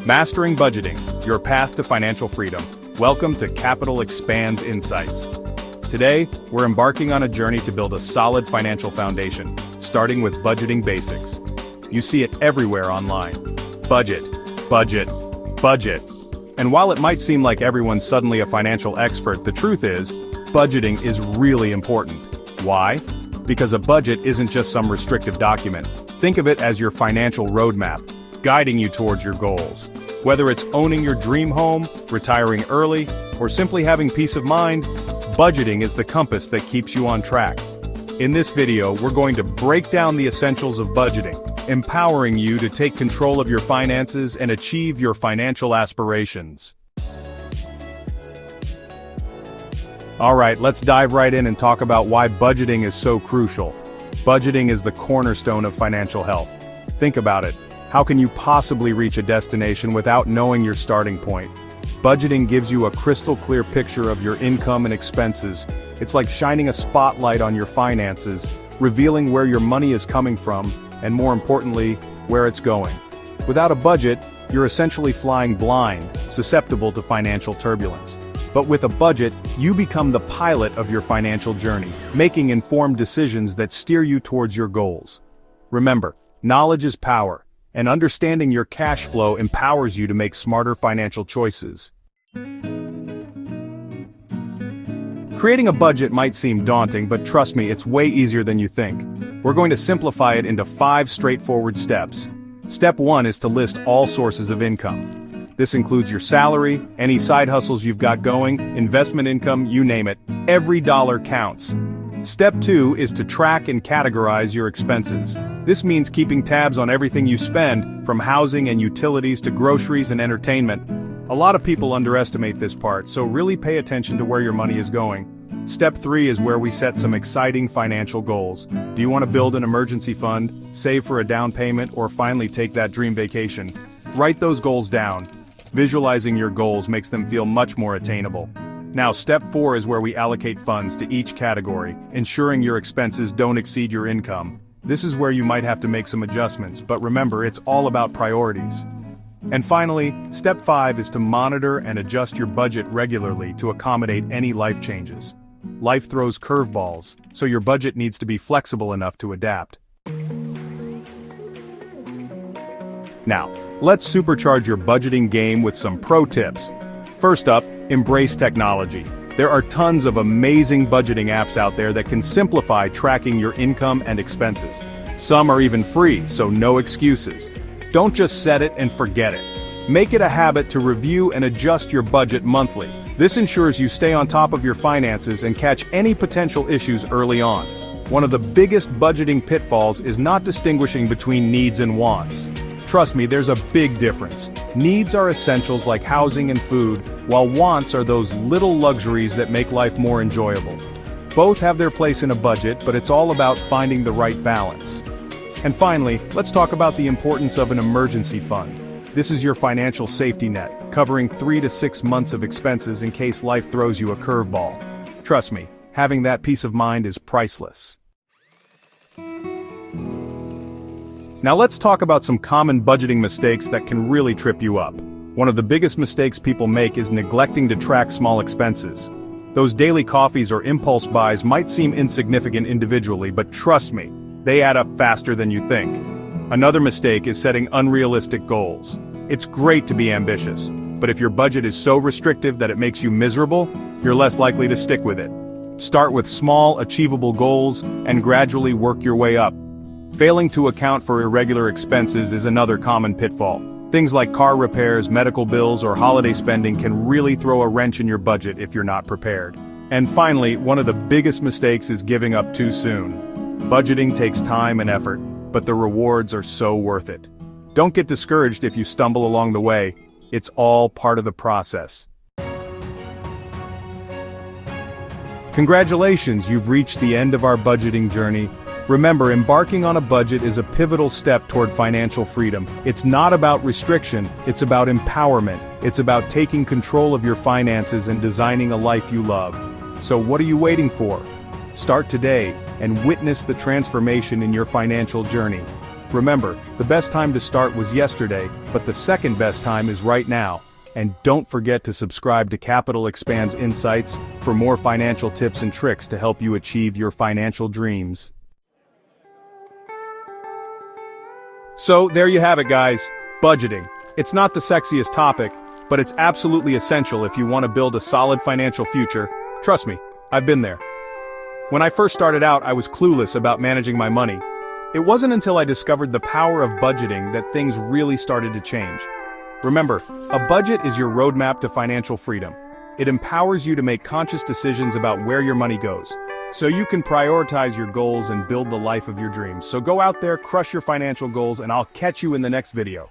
Mastering Budgeting, your path to financial freedom. Welcome to Capital Expands Insights. Today, we're embarking on a journey to build a solid financial foundation, starting with budgeting basics. You see it everywhere online. Budget, budget, budget. And while it might seem like everyone's suddenly a financial expert, the truth is, budgeting is really important. Why? Because a budget isn't just some restrictive document. Think of it as your financial roadmap, guiding you towards your goals. Whether it's owning your dream home, retiring early, or simply having peace of mind, budgeting is the compass that keeps you on track. In this video, we're going to break down the essentials of budgeting, empowering you to take control of your finances and achieve your financial aspirations. Alright, let's dive right in and talk about why budgeting is so crucial. Budgeting is the cornerstone of financial health. Think about it. How can you possibly reach a destination without knowing your starting point? Budgeting gives you a crystal clear picture of your income and expenses. It's like shining a spotlight on your finances, revealing where your money is coming from, and more importantly, where it's going. Without a budget, you're essentially flying blind, susceptible to financial turbulence. But with a budget, you become the pilot of your financial journey, making informed decisions that steer you towards your goals. Remember, knowledge is power, and understanding your cash flow empowers you to make smarter financial choices. Creating a budget might seem daunting, but trust me, it's way easier than you think. We're going to simplify it into 5 straightforward steps. Step 1 is to list all sources of income. This includes your salary, any side hustles you've got going, investment income, you name it. Every dollar counts. Step 2 is to track and categorize your expenses. This means keeping tabs on everything you spend, from housing and utilities to groceries and entertainment. A lot of people underestimate this part, so really pay attention to where your money is going. Step 3 is where we set some exciting financial goals. Do you want to build an emergency fund, save for a down payment, or finally take that dream vacation? Write those goals down. Visualizing your goals makes them feel much more attainable. Now, step 4 is where we allocate funds to each category, ensuring your expenses don't exceed your income. This is where you might have to make some adjustments, but remember, it's all about priorities. And finally, step 5 is to monitor and adjust your budget regularly to accommodate any life changes. Life throws curveballs, so your budget needs to be flexible enough to adapt. Now, let's supercharge your budgeting game with some pro tips. First up, embrace technology. There are tons of amazing budgeting apps out there that can simplify tracking your income and expenses. Some are even free, so no excuses. Don't just set it and forget it. Make it a habit to review and adjust your budget monthly. This ensures you stay on top of your finances and catch any potential issues early on. One of the biggest budgeting pitfalls is not distinguishing between needs and wants. Trust me, there's a big difference. Needs are essentials like housing and food, while wants are those little luxuries that make life more enjoyable. Both have their place in a budget, but it's all about finding the right balance. And finally, let's talk about the importance of an emergency fund. This is your financial safety net, covering 3 to 6 months of expenses in case life throws you a curveball. Trust me, having that peace of mind is priceless. Now let's talk about some common budgeting mistakes that can really trip you up. One of the biggest mistakes people make is neglecting to track small expenses. Those daily coffees or impulse buys might seem insignificant individually, but trust me, they add up faster than you think. Another mistake is setting unrealistic goals. It's great to be ambitious, but if your budget is so restrictive that it makes you miserable, you're less likely to stick with it. Start with small, achievable goals and gradually work your way up. Failing to account for irregular expenses is another common pitfall. Things like car repairs, medical bills, or holiday spending can really throw a wrench in your budget if you're not prepared. And finally, one of the biggest mistakes is giving up too soon. Budgeting takes time and effort, but the rewards are so worth it. Don't get discouraged if you stumble along the way. It's all part of the process. Congratulations, you've reached the end of our budgeting journey. Remember, embarking on a budget is a pivotal step toward financial freedom. It's not about restriction, it's about empowerment. It's about taking control of your finances and designing a life you love. So what are you waiting for? Start today and witness the transformation in your financial journey. Remember, the best time to start was yesterday, but the second best time is right now. And don't forget to subscribe to Capital Expands Insights for more financial tips and tricks to help you achieve your financial dreams. So, there you have it, guys. Budgeting. It's not the sexiest topic, but it's absolutely essential if you want to build a solid financial future. Trust me, I've been there. When I first started out, I was clueless about managing my money. It wasn't until I discovered the power of budgeting that things really started to change. Remember, a budget is your roadmap to financial freedom. It empowers you to make conscious decisions about where your money goes, so you can prioritize your goals and build the life of your dreams. So go out there, crush your financial goals, and I'll catch you in the next video.